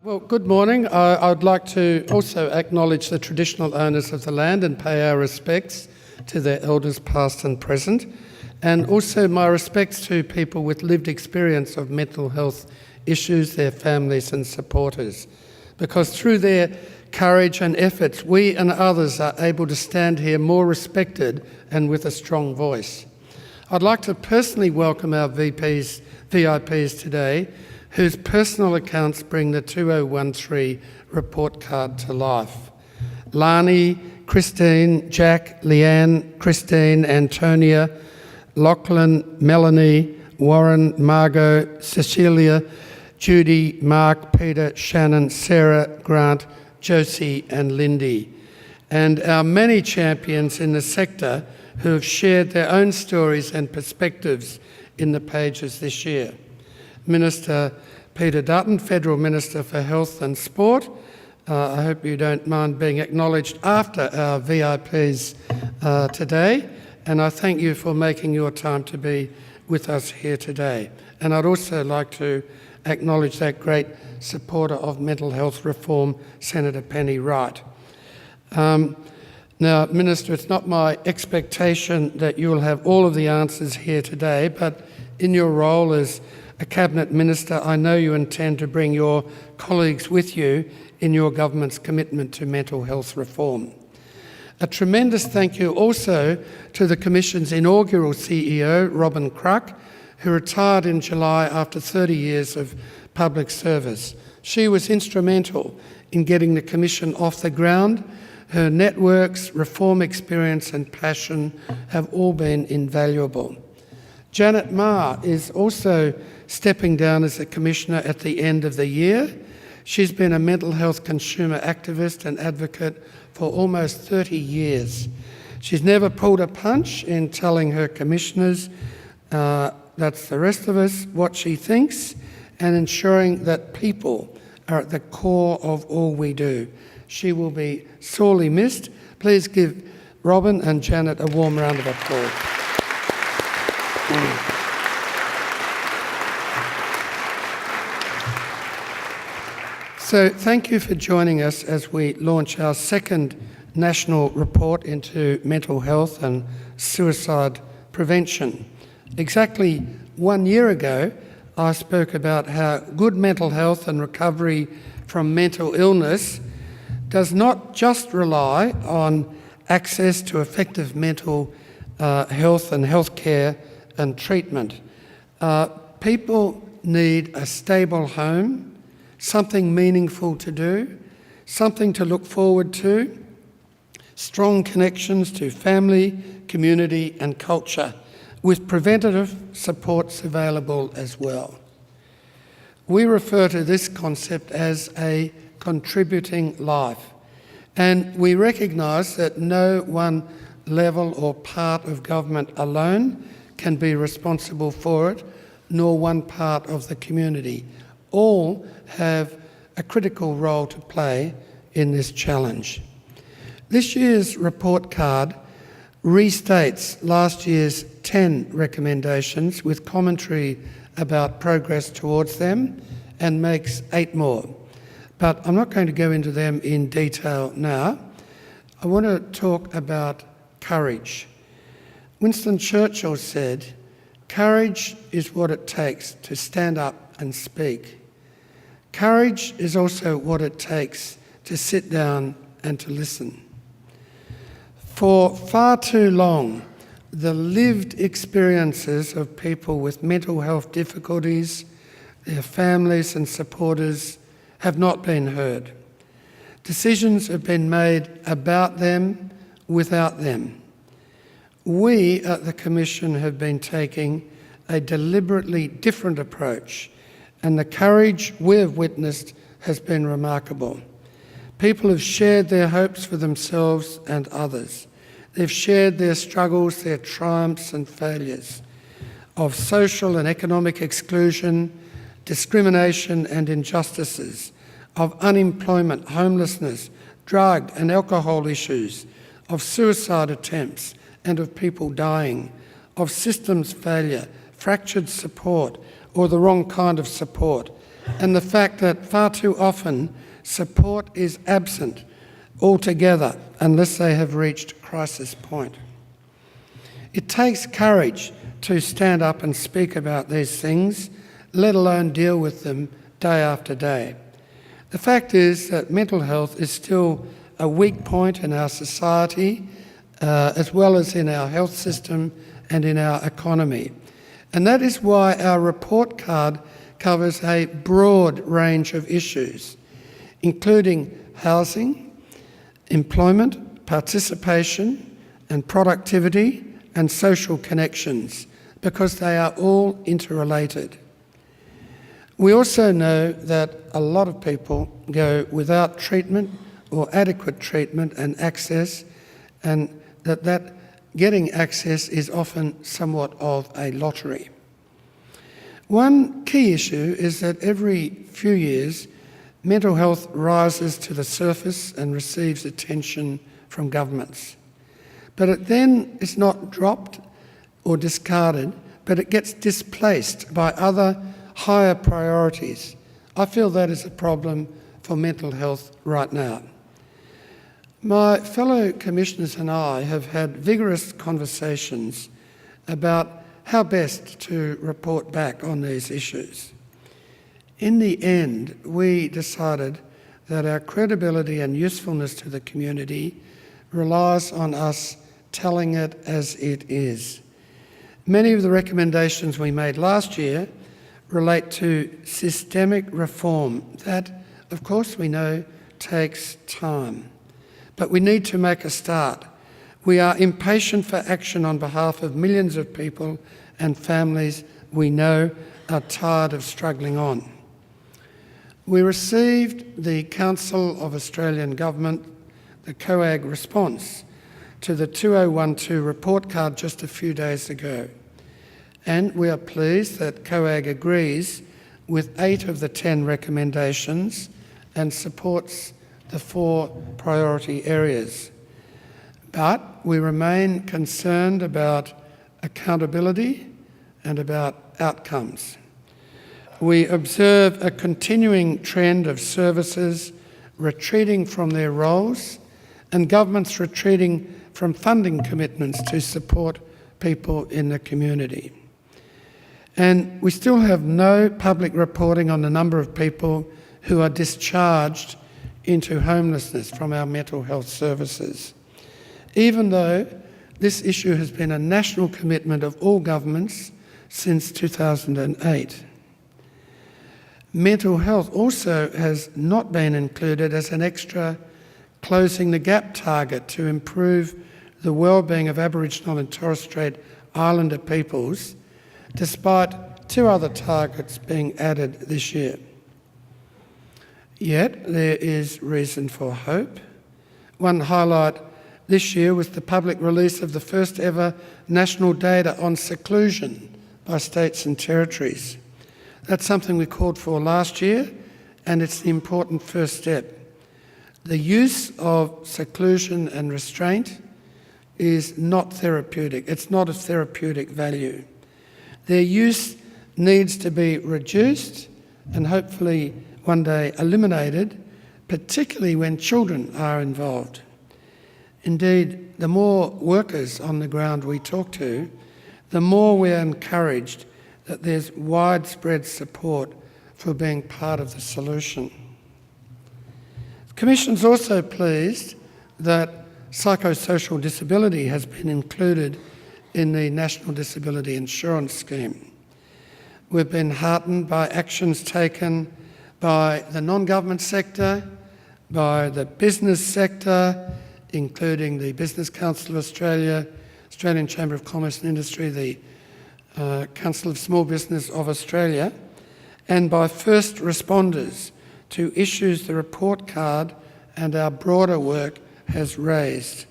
Well, good morning. I'd like to also acknowledge the traditional owners of the land and pay our respects to their elders past and present, and also my respects to people with lived experience of mental health issues, their families and supporters, because through their courage and efforts, we and others are able to stand here more respected and with a strong voice. I'd like to personally welcome our VIPs today, whose personal accounts bring the 2013 report card to life. Lani, Christine, Jack, Leanne, Christine, Antonia, Lachlan, Melanie, Warren, Margot, Cecilia, Judy, Mark, Peter, Shannon, Sarah, Grant, Josie and Lindy, and our many champions in the sector who have shared their own stories and perspectives in the pages this year. Minister Peter Dutton, Federal Minister for Health and Sport. I hope you don't mind being acknowledged after our VIPs today, and I thank you for making your time to be with us here today. And I'd also like to acknowledge that great supporter of mental health reform, Senator Penny Wright. Now, Minister, it's not my expectation that you'll have all of the answers here today, but in your role as a Cabinet Minister, I know you intend to bring your colleagues with you in your government's commitment to mental health reform. A tremendous thank you also to the Commission's inaugural CEO, Robin Kruk, who retired in July after 30 years of public service. She was instrumental in getting the Commission off the ground. Her networks, reform experience and passion have all been invaluable. Janet Ma is also stepping down as a Commissioner at the end of the year. She's been a mental health consumer activist and advocate for almost 30 years. She's never pulled a punch in telling her Commissioners, that's the rest of us, what she thinks, and ensuring that people are at the core of all we do. She will be sorely missed. Please give Robin and Janet a warm round of applause. So thank you for joining us as we launch our second national report into mental health and suicide prevention. Exactly 1 year ago, I spoke about how good mental health and recovery from mental illness does not just rely on access to effective mental health and healthcare and treatment. People need a stable home, something meaningful to do, something to look forward to, strong connections to family, community and culture, with preventative supports available as well. We refer to this concept as a contributing life, and we recognise that no one level or part of government alone can be responsible for it, nor one part of the community. All have a critical role to play in this challenge. This year's report card restates last year's 10 recommendations with commentary about progress towards them and makes 8 more. But I'm not going to go into them in detail now. I want to talk about courage. Winston Churchill said, "Courage is what it takes to stand up and speak. Courage is also what it takes to sit down and to listen." For far too long, the lived experiences of people with mental health difficulties, their families and supporters have not been heard. Decisions have been made about them, without them. We at the Commission have been taking a deliberately different approach, and the courage we have witnessed has been remarkable. People have shared their hopes for themselves and others. They've shared their struggles, their triumphs and failures of social and economic exclusion, discrimination and injustices, of unemployment, homelessness, drug and alcohol issues, of suicide attempts and of people dying, of systems failure, fractured support or the wrong kind of support, and the fact that far too often support is absent altogether unless they have reached crisis point. It takes courage to stand up and speak about these things, let alone deal with them day after day. The fact is that mental health is still a weak point in our society, as well as in our health system and in our economy. And that is why our report card covers a broad range of issues, including housing, employment, participation and productivity and social connections, because they are all interrelated. We also know that a lot of people go without treatment or adequate treatment and access, and that getting access is often somewhat of a lottery. One key issue is that every few years, mental health rises to the surface and receives attention from governments. But it then is not dropped or discarded, but it gets displaced by other higher priorities. I feel that is a problem for mental health right now. My fellow commissioners and I have had vigorous conversations about how best to report back on these issues. In the end, we decided that our credibility and usefulness to the community relies on us telling it as it is. Many of the recommendations we made last year relate to systemic reform. That, of course, we know takes time, but we need to make a start. We are impatient for action on behalf of millions of people and families we know are tired of struggling on. We received the Council of Australian Government, the COAG response to the 2012 report card just a few days ago. And we are pleased that COAG agrees with 8 of the 10 recommendations and supports the 4 priority areas. But we remain concerned about accountability and about outcomes. We observe a continuing trend of services retreating from their roles and governments retreating from funding commitments to support people in the community. And we still have no public reporting on the number of people who are discharged into homelessness from our mental health services, even though this issue has been a national commitment of all governments since 2008. Mental health also has not been included as an extra closing the gap target to improve the well-being of Aboriginal and Torres Strait Islander peoples, despite 2 other targets being added this year. Yet there is reason for hope. One highlight this year was the public release of the first ever national data on seclusion by states and territories. That's something we called for last year, and it's the important first step. The use of seclusion and restraint is not therapeutic. It's not of therapeutic value. Their use needs to be reduced and hopefully one day eliminated, particularly when children are involved. Indeed, the more workers on the ground we talk to, the more we are encouraged that there's widespread support for being part of the solution. The Commission's also pleased that psychosocial disability has been included in the National Disability Insurance Scheme. We've been heartened by actions taken by the non-government sector, by the business sector, including the Business Council of Australia, Australian Chamber of Commerce and Industry, the Council of Small Business of Australia, and by first responders to issues the report card and our broader work has raised.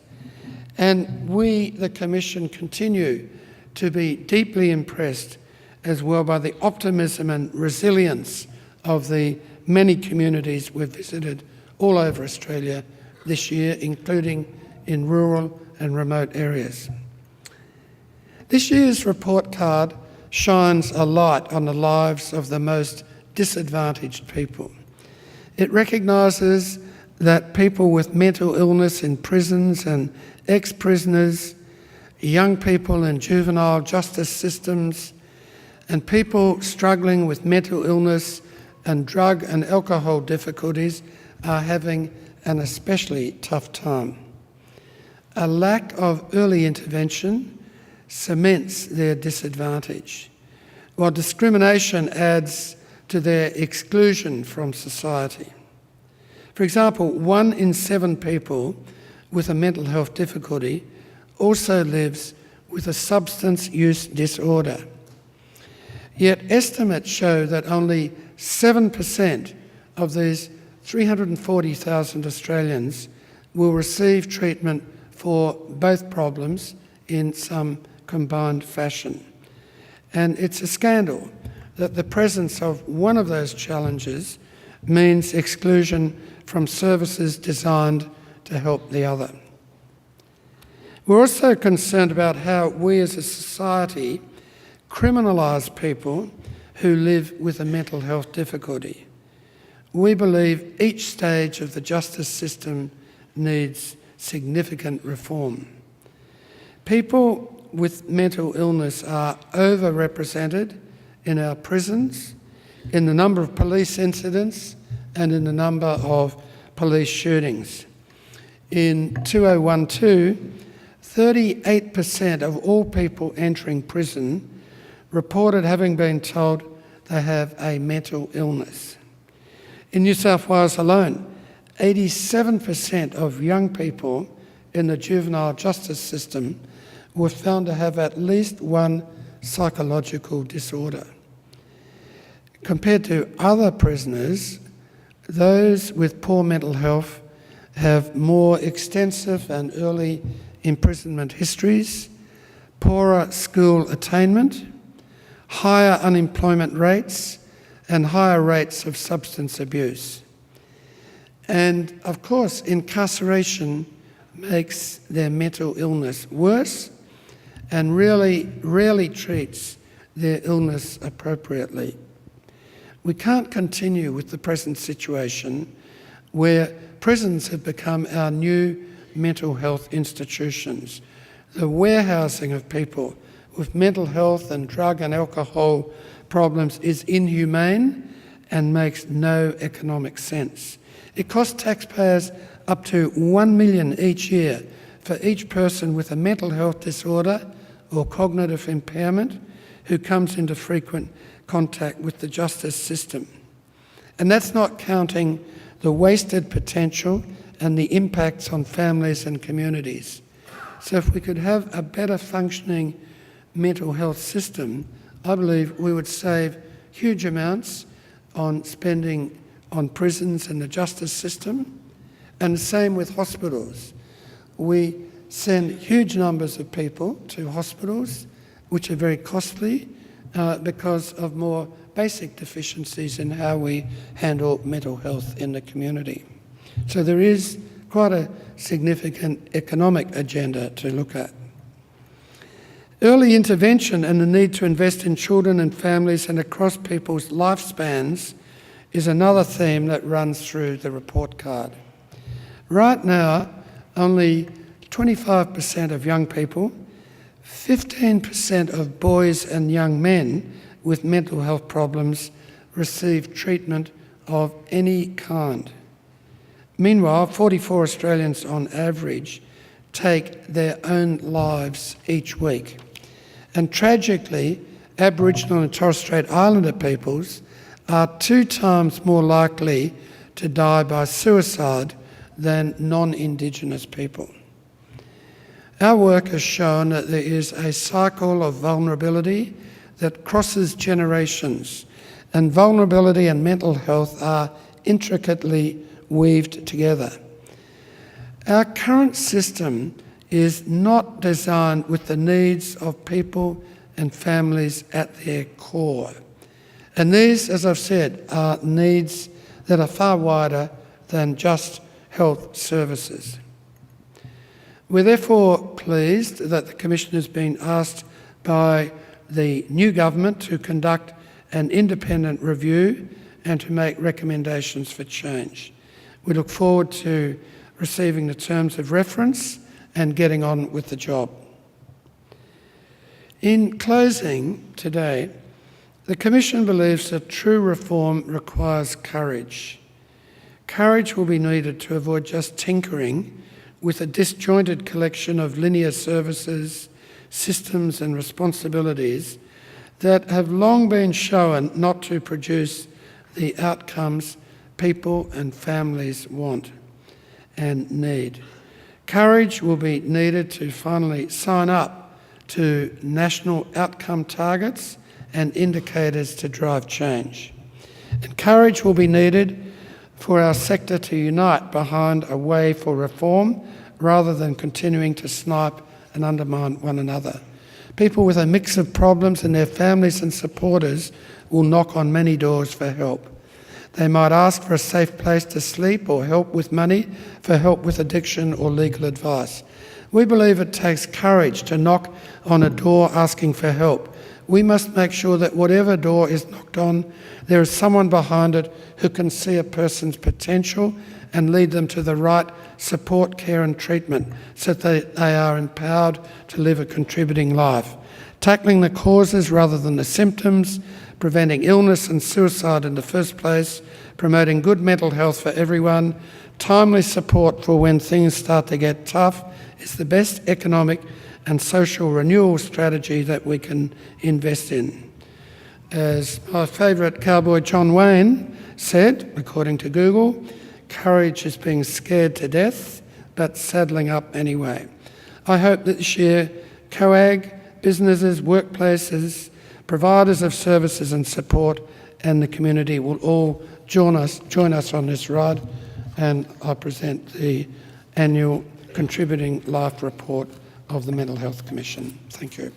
And we, the Commission, continue to be deeply impressed as well by the optimism and resilience of the many communities we've visited all over Australia this year, including in rural and remote areas. This year's report card shines a light on the lives of the most disadvantaged people. It recognises that people with mental illness in prisons and ex-prisoners, young people in juvenile justice systems, and people struggling with mental illness and drug and alcohol difficulties are having an especially tough time. A lack of early intervention cements their disadvantage, while discrimination adds to their exclusion from society. For example, 1 in 7 people with a mental health difficulty also lives with a substance use disorder. Yet estimates show that only 7% of these 340,000 Australians will receive treatment for both problems in some combined fashion. And it's a scandal that the presence of one of those challenges means exclusion from services designed to help the other. We're also concerned about how we as a society criminalise people who live with a mental health difficulty. We believe each stage of the justice system needs significant reform. People with mental illness are overrepresented in our prisons, in the number of police incidents, and in the number of police shootings. In 2012, 38% of all people entering prison reported having been told they have a mental illness. In New South Wales alone, 87% of young people in the juvenile justice system were found to have at least one psychological disorder. Compared to other prisoners, those with poor mental health have more extensive and early imprisonment histories, poorer school attainment, higher unemployment rates, and higher rates of substance abuse. And of course, incarceration makes their mental illness worse and rarely treats their illness appropriately. We can't continue with the present situation where prisons have become our new mental health institutions. The warehousing of people with mental health and drug and alcohol problems is inhumane and makes no economic sense. It costs taxpayers up to $1 million each year for each person with a mental health disorder or cognitive impairment who comes into frequent contact with the justice system. And that's not counting the wasted potential and the impacts on families and communities. So if we could have a better functioning mental health system, I believe we would save huge amounts on spending on prisons and the justice system, and the same with hospitals. We send huge numbers of people to hospitals, which are very costly because of more basic deficiencies in how we handle mental health in the community. So there is quite a significant economic agenda to look at. Early intervention and the need to invest in children and families and across people's lifespans is another theme that runs through the report card. Right now, only 25% of young people, 15% of boys and young men with mental health problems receive treatment of any kind. Meanwhile, 44 Australians on average take their own lives each week. And tragically, Aboriginal and Torres Strait Islander peoples are 2 times more likely to die by suicide than non-Indigenous people. Our work has shown that there is a cycle of vulnerability that crosses generations, and vulnerability and mental health are intricately weaved together. Our current system is not designed with the needs of people and families at their core. And these, as I've said, are needs that are far wider than just health services. We're therefore pleased that the Commission has been asked by the new government to conduct an independent review and to make recommendations for change. We look forward to receiving the terms of reference and getting on with the job. In closing today, the Commission believes that true reform requires courage. Courage will be needed to avoid just tinkering with a disjointed collection of linear services, systems and responsibilities that have long been shown not to produce the outcomes people and families want and need. Courage will be needed to finally sign up to national outcome targets and indicators to drive change. And courage will be needed for our sector to unite behind a way for reform rather than continuing to snipe and undermine one another. People with a mix of problems and their families and supporters will knock on many doors for help. They might ask for a safe place to sleep or help with money, for help with addiction or legal advice. We believe it takes courage to knock on a door asking for help. We must make sure that whatever door is knocked on, there is someone behind it who can see a person's potential and lead them to the right support, care and treatment so that they are empowered to live a contributing life. Tackling the causes rather than the symptoms, preventing illness and suicide in the first place, promoting good mental health for everyone, timely support for when things start to get tough is the best economic and social renewal strategy that we can invest in. As my favourite cowboy John Wayne said, according to Google, courage is being scared to death, but saddling up anyway. I hope that this year COAG, businesses, workplaces, providers of services and support and the community will all join us on this ride, and I present the annual Contributing Life Report of the Mental Health Commission. Thank you.